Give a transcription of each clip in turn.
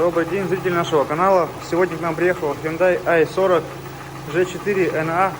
Добрый день, зрители нашего канала. Сегодня к нам приехал Hyundai i40 G4 NA.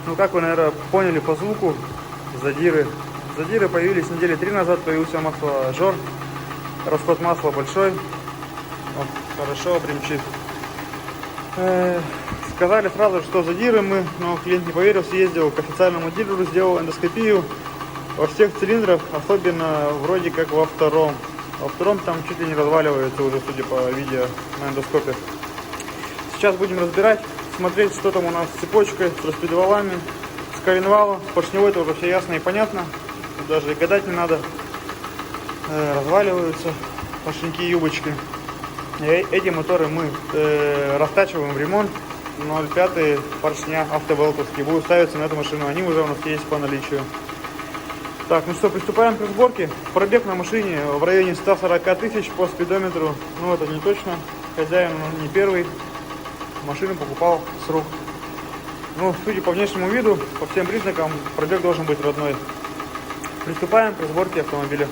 Ну, как вы, наверное, поняли по звуку, задиры. Задиры появились недели 3 назад, появился масло-жор. Расход масла большой. Вот, хорошо примчит. Сказали сразу, что задиры мы, но клиент не поверил, съездил к официальному дилеру, сделал эндоскопию во всех цилиндрах, особенно вроде как во втором. Во втором там чуть ли не разваливается уже, судя по видео на эндоскопе. Сейчас будем разбирать, смотреть, что там у нас с цепочкой, с распредвалами, с коленвалом, с поршневой, это уже все ясно и понятно. Тут даже и гадать не надо. Разваливаются поршеньки и юбочки. И эти моторы мы растачиваем в ремонт. 0,5 поршня автобелтовские будут ставиться на эту машину. Они уже у нас есть по наличию. Так, ну что, приступаем к разборке. Пробег на машине в районе 140 тысяч по спидометру. Ну, это не точно. Хозяин не первый. Машину покупал с рук. Ну, судя по внешнему виду, по всем признакам, пробег должен быть родной. Приступаем к разборке автомобиля.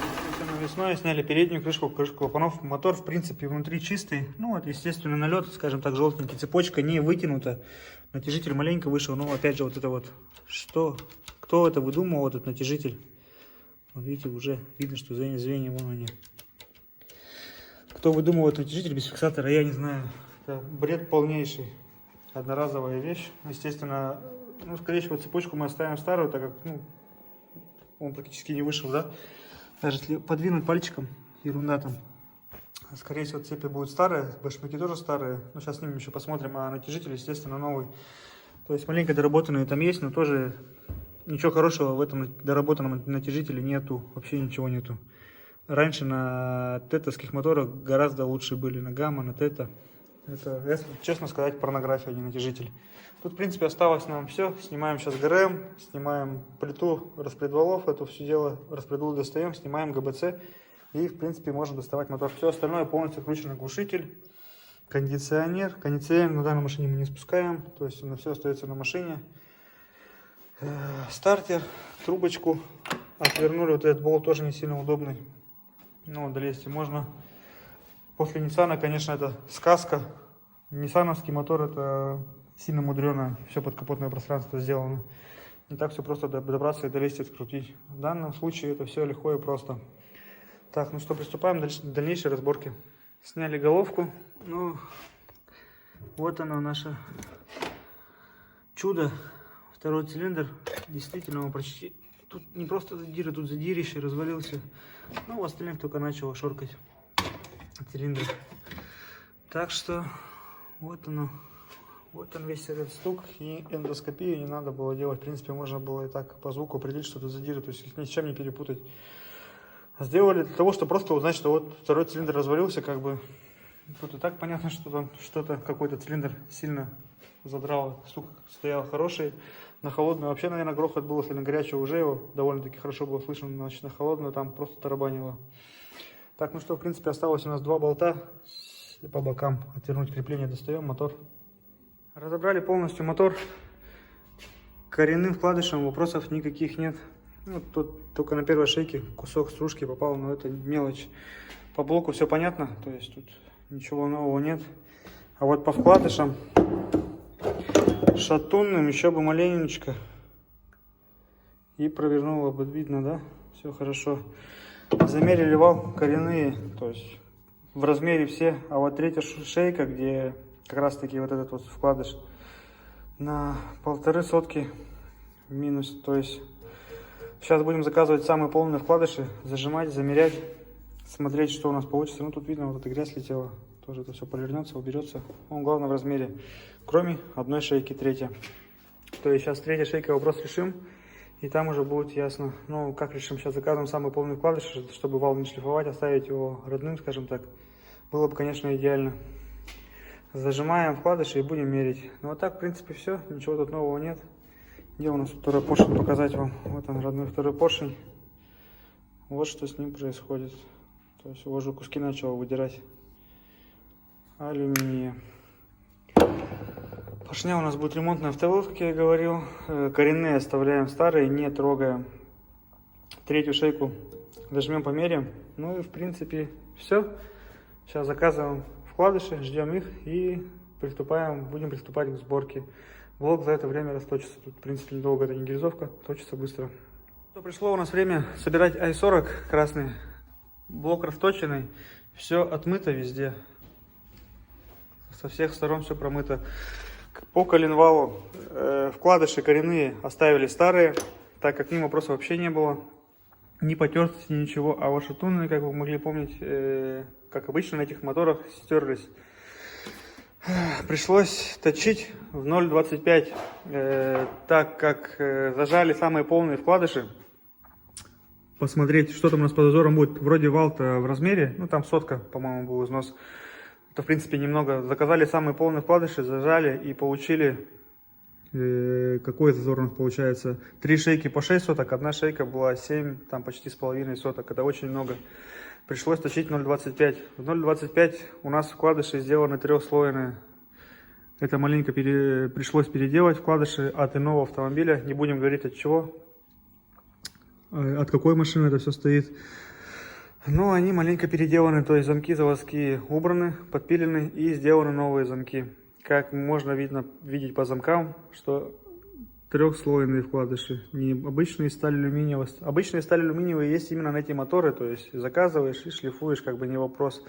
Весной сняли переднюю крышку клапанов. Мотор, в принципе, внутри чистый. Ну, вот, естественно, налет, скажем так, желтенький. Цепочка не вытянута. Натяжитель маленько вышел. Ну, опять же, вот это вот. Что? Кто это выдумал, этот натяжитель? Вот видите, уже видно, что звенья вон они. Кто выдумал этот натяжитель без фиксатора, я не знаю. Это бред полнейший. Одноразовая вещь. Естественно, ну, скорее всего, цепочку мы оставим старую, так как, ну, он практически не вышел, да? Даже если подвинуть пальчиком, ерунда там. Скорее всего, цепи будут старые, башмаки тоже старые. Но сейчас с ними еще посмотрим, а натяжитель, естественно, новый. То есть маленько доработанные там есть, но тоже ничего хорошего в этом доработанном натяжителе нету. Вообще ничего нету. Раньше на тетовских моторах гораздо лучше были, на гамма, на тета. Это, честно сказать, порнография, а не натяжитель. Тут, в принципе, осталось нам все. Снимаем сейчас ГРМ, снимаем плиту распредвалов, это все дело, распредвал достаем, снимаем ГБЦ. И, в принципе, можно доставать мотор. Все остальное полностью включено: глушитель, кондиционер. Кондиционер на данной машине мы не спускаем, то есть на все остается на машине. Стартер, трубочку отвернули, вот этот болт тоже не сильно удобный. Ну, долезть можно. После Ниссана, конечно, это сказка. Ниссановский мотор — это сильно мудрено, все подкапотное пространство сделано. Не так все просто добраться и долезть и открутить. В данном случае это все легко и просто. Так, ну что, приступаем к дальнейшей разборке. Сняли головку. Ну, вот оно, наше чудо. Второй цилиндр. Действительно, он почти... Тут не просто задиры, тут задирище, развалился. Ну, у остальных только начало шоркать цилиндр. Так что, вот оно. Вот он весь этот стук, и эндоскопию не надо было делать. В принципе, можно было и так по звуку определить, что тут задиры, то есть их ни с чем не перепутать. Сделали для того, чтобы просто узнать, что вот второй цилиндр развалился, как бы. Тут и так понятно, что там что-то, какой-то цилиндр сильно задрал. Стук стоял хороший. На холодную вообще, наверное, грохот был, если на горячую уже его довольно-таки хорошо было слышно, значит, на холодную там просто тарабанило. Так, ну что, в принципе, осталось у нас два болта по бокам. Отвернуть крепление, достаем мотор. Разобрали полностью мотор. Коренным вкладышем вопросов никаких нет. Вот тут только на первой шейке кусок стружки попал, но это мелочь. По блоку все понятно, то есть тут ничего нового нет. А вот по вкладышам шатунным еще бы маленечко. И провернуло бы, видно, да? Все хорошо. Замерили вал коренные, то есть в размере все. А вот третья шейка, где как раз таки вот этот вот вкладыш, на 1,5 сотки минус. То есть сейчас будем заказывать самые полные вкладыши, зажимать, замерять, смотреть, что у нас получится. Ну, тут видно, вот эта грязь летела. Тоже это все повернется, уберется. Он главное в размере, кроме одной шейки, третья. То есть сейчас третья шейка вопрос решим, и там уже будет ясно. Ну, как решим, сейчас заказываем самый полный вкладыш, чтобы вал не шлифовать, оставить его родным, скажем так. Было бы, конечно, идеально. Зажимаем вкладыши и будем мерить. Ну, вот так, в принципе, все. Ничего тут нового нет. Где у нас второй поршень, показать вам. Вот он, родной второй поршень. Вот что с ним происходит. То есть его же куски начал выдирать алюминия. Поршня у нас будет ремонтный автовоз, как я и говорил. Коренные оставляем старые, не трогаем. Третью шейку дожмем, померяем. Ну и в принципе все. Сейчас заказываем вкладыши, ждем их и будем приступать к сборке. Блок за это время расточится. Тут, в принципе, недолго, это не гильзовка, точится быстро. Пришло у нас время собирать i40 красный. Блок расточенный, все отмыто везде. Со всех сторон все промыто. По коленвалу вкладыши коренные оставили старые, так как к ним вопросов вообще не было. Ни потертости, ничего. А вот шатуны, как вы могли помнить, как обычно на этих моторах, стерлись. Пришлось точить в 0,25, так как зажали самые полные вкладыши. Посмотреть, что там у нас по зазорам будет. Вроде вал-то в размере, ну там сотка, по-моему, был износ. Это, в принципе, немного. Заказали самые полные вкладыши, зажали и получили, какой зазор у нас получается? 3 шейки по 6 соток, одна шейка была 7, там почти с половиной соток. Это очень много. Пришлось точить 0,25. В 0,25 у нас вкладыши сделаны трехслойные. Это маленько пришлось переделать вкладыши от иного автомобиля. Не будем говорить от чего, от какой машины это все стоит. Но они маленько переделаны, то есть замки заводские убраны, подпилены и сделаны новые замки. Как можно видеть по замкам, что трехслойные вкладыши, не обычные сталь алюминиевые. Обычные сталь алюминиевые есть именно на эти моторы, то есть заказываешь и шлифуешь, как бы не вопрос.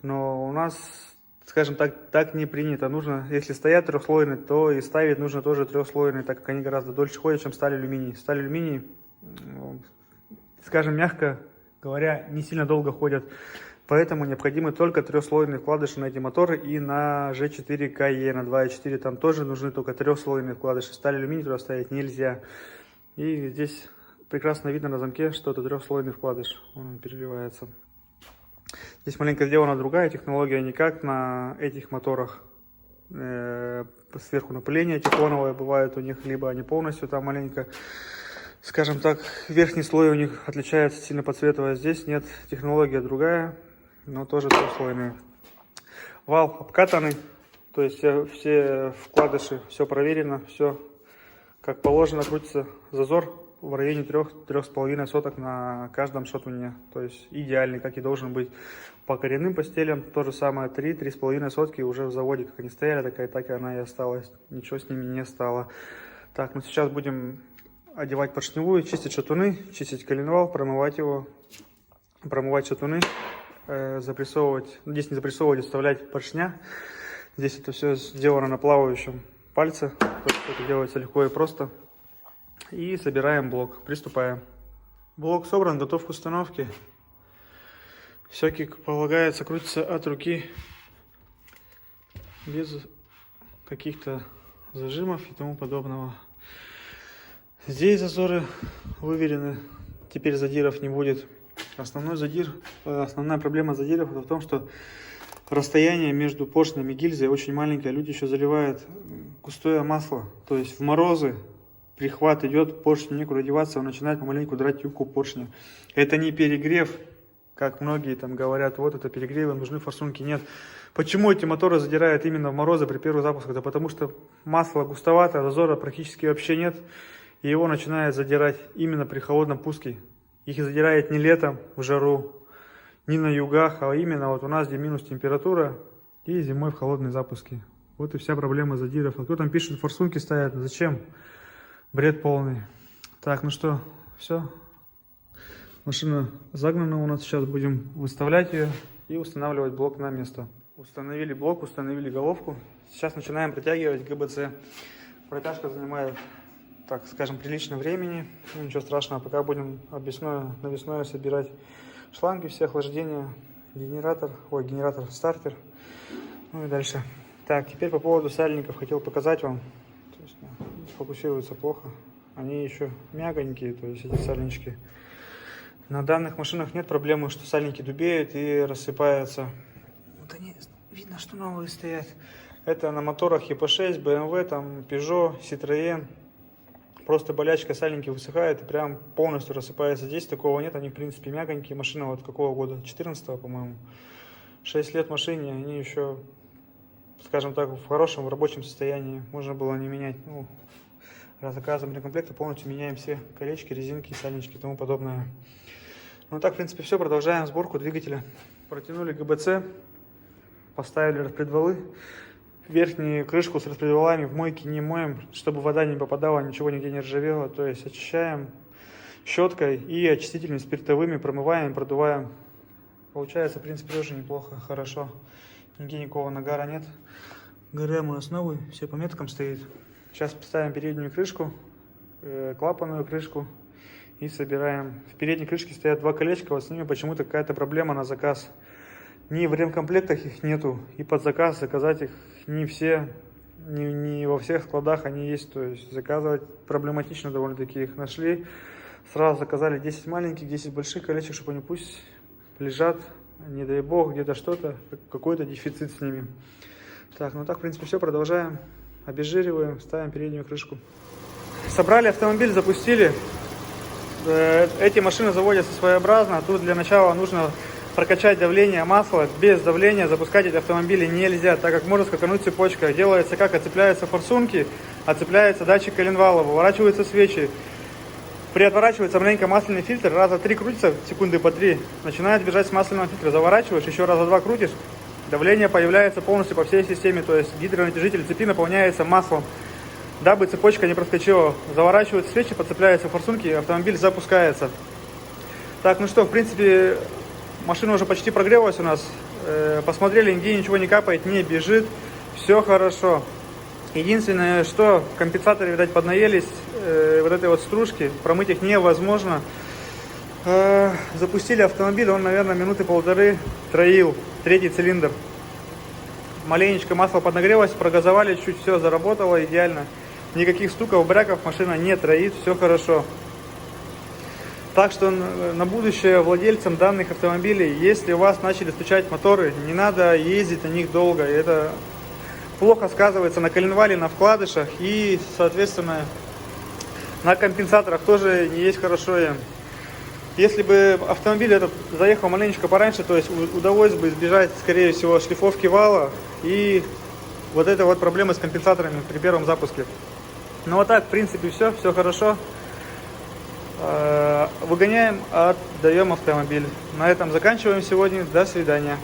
Но у нас, скажем так не принято. Нужно, если стоят трехслойные, то и ставить нужно тоже трехслойные, так как они гораздо дольше ходят, чем сталь алюминий. Сталь алюминий, скажем мягко говоря, не сильно долго ходят. Поэтому необходимы только трехслойные вкладыши на эти моторы, и на G4 KE, на 2.4 там тоже нужны только трехслойные вкладыши. Сталь алюминий туда ставить нельзя. И здесь прекрасно видно на замке, что это трехслойный вкладыш. Он переливается. Здесь маленько сделана другая технология, не как на этих моторах. Сверху напыление тефлоновое бывает у них, либо они полностью там маленько, скажем так, верхний слой у них отличается сильно по цвету, а здесь нет, технология другая, но тоже трехслойные. Вал обкатанный, то есть все вкладыши, все проверено, все как положено, крутится. Зазор в районе 3-3,5 соток на каждом шатуне, то есть идеальный, как и должен быть. По коренным постелям то же самое, 3-3,5 сотки уже в заводе, как они стояли, так и она и осталась, ничего с ними не стало. Так, ну сейчас будем одевать поршневую, чистить шатуны, чистить коленвал, промывать его, промывать шатуны, запрессовывать, здесь не запрессовывать, оставлять поршня. Здесь это все сделано на плавающем пальце, то есть это делается легко и просто. И собираем блок, приступаем. Блок собран, готов к установке. Все, как полагается, крутится от руки, без каких-то зажимов и тому подобного. Здесь зазоры выверены, теперь задиров не будет. Основная проблема задиров это в том, что расстояние между поршнями и гильзой очень маленькое. Люди еще заливают густое масло, то есть в морозы прихват идет, поршню некуда деваться, он начинает помаленьку драть юбку поршня. Это не перегрев, как многие там говорят, вот это перегревы, нужны форсунки. Нет. Почему эти моторы задирают именно в морозы при первых запусках? Да потому что масло густовато, зазора практически вообще нет. И его начинает задирать именно при холодном пуске. Их задирает не летом в жару, не на югах, а именно вот у нас, где минус температура, и зимой в холодные запуски. Вот и вся проблема задиров. А кто там пишет, форсунки ставят? Зачем? Бред полный. Так, ну что, все. Машина загнана у нас. Сейчас будем выставлять ее и устанавливать блок на место. Установили блок, установили головку. Сейчас начинаем протягивать ГБЦ. Протяжка занимает, так скажем, прилично времени. Ну, ничего страшного, пока будем навесное собирать шланги, все охлаждения, генератор, стартер. Ну и дальше. Так, теперь по поводу сальников хотел показать вам. То есть, фокусируется плохо. Они еще мягонькие, то есть эти сальнички. На данных машинах нет проблемы, что сальники дубеют и рассыпаются. Вот они, видно, что новые стоят. Это на моторах EP6, BMW, там, Peugeot, Citroën. Просто болячка, сальники высыхают и прям полностью рассыпается. Здесь такого нет, они в принципе мягонькие. Машина вот какого года? 14-го, по-моему. 6 лет машине, они еще, скажем так, в хорошем, в рабочем состоянии. Можно было не менять. Ну, раз заказываем комплекты, полностью меняем все колечки, резинки, сальнички и тому подобное. Ну так, в принципе, все. Продолжаем сборку двигателя. Протянули ГБЦ, поставили распредвалы. Верхнюю крышку с распредвалами в мойке не моем, чтобы вода не попадала, ничего нигде не ржавело. То есть очищаем щеткой и очистителями спиртовыми, промываем, продуваем. Получается, в принципе, тоже неплохо, хорошо. Нигде никакого нагара нет. ГРМ у нас новый, все по меткам стоит. Сейчас поставим переднюю крышку, клапанную крышку и собираем. В передней крышке стоят два колечка, вот с ними почему-то какая-то проблема на заказ. Ни в ремкомплектах их нету, и под заказ заказать их не все, не во всех складах они есть. То есть заказывать проблематично довольно-таки, их нашли. Сразу заказали 10 маленьких, 10 больших колечек, чтобы они пусть лежат, не дай бог, где-то что-то, какой-то дефицит с ними. Так, ну так, в принципе, все, продолжаем. Обезжириваем, ставим переднюю крышку. Собрали автомобиль, запустили. Эти машины заводятся своеобразно. Тут для начала нужно прокачать давление масла. Без давления запускать эти автомобили нельзя, так как может скакануть цепочка. Делается как? Отцепляются форсунки, отцепляется датчик коленвала, выворачиваются свечи. Приотворачивается маленько масляный фильтр, раза 3 крутится, секунды по 3, начинает бежать с масляного фильтра, заворачиваешь, еще раза 2 крутишь, давление появляется полностью по всей системе, то есть гидронатяжитель цепи наполняется маслом, дабы цепочка не проскочила. Заворачиваются свечи, подцепляются форсунки, автомобиль запускается. Так, ну что, в принципе, машина уже почти прогрелась у нас, посмотрели, нигде ничего не капает, не бежит, все хорошо. Единственное, что компенсаторы, видать, поднаелись, вот этой вот стружки, промыть их невозможно. Запустили автомобиль, он, наверное, минуты полторы троил, третий цилиндр. Маленечко масло поднагрелось, прогазовали, чуть все заработало идеально. Никаких стуков, бряков машина не троит, все хорошо. Так что на будущее владельцам данных автомобилей, если у вас начали стучать моторы, не надо ездить на них долго. Это плохо сказывается на коленвале, на вкладышах и, соответственно, на компенсаторах тоже не есть хорошо им. Если бы автомобиль этот заехал маленечко пораньше, то есть удалось бы избежать, скорее всего, шлифовки вала и вот этой вот проблемы с компенсаторами при первом запуске. Ну вот так, в принципе, все хорошо. Выгоняем, отдаем автомобиль. На этом заканчиваем сегодня. До свидания.